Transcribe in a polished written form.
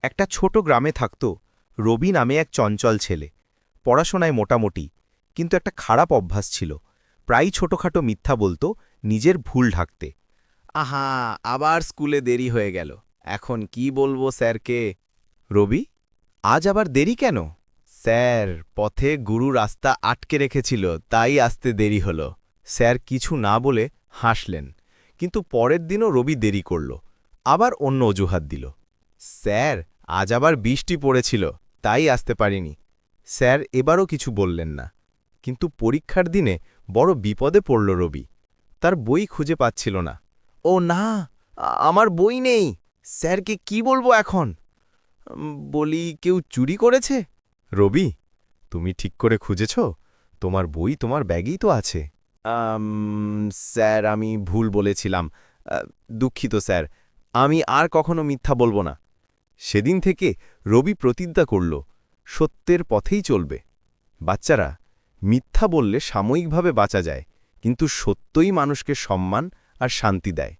একটা ছোট গ্রামে থাকত রবি নামে এক চঞ্চল ছেলে। পড়াশোনায় মোটামুটি, কিন্তু একটা খারাপ অভ্যাস ছিল। প্রায়ই ছোটখাটো মিথ্যা বলতো নিজের ভুল ঢাকতে। আহা, আবার স্কুলে দেরি হয়ে গেল। এখন কি বলবো স্যারকে? রবি, আজ আবার দেরি কেন? স্যার, পথে গুরু রাস্তা আটকে রেখেছিল, তাই আসতে দেরি হলো। স্যার কিছু না বলে হাসলেন, কিন্তু পরের দিনও রবি দেরি করল। আবার অন্য অজুহাত দিল। স্যার, আজ আবার বৃষ্টি পড়েছিল, তাই আসতে পারিনি। স্যার এবারও কিছু বললেন না, কিন্তু পরীক্ষার দিনে বড় বিপদে পড়ল রবি। তার বই খুঁজে পাচ্ছিল না। ও না, আমার বই নেই। স্যারকে কি বলবো এখন? বলি, কেউ চুরি করেছে? রবি, তুমি ঠিক করে খুঁজেছ? তোমার বই তোমার ব্যাগেই তো আছে। স্যার, আমি ভুল বলেছিলাম। দুঃখিত স্যার, আমি আর কখনো মিথ্যা বলবো না। সেদিন থেকে রবি প্রতিজ্ঞা করল, সত্যের পথেই চলবে। বাচ্চারা, মিথ্যা বললে সাময়িকভাবে বাঁচা যায়, কিন্তু সত্যই মানুষকে সম্মান আর শান্তি দেয়।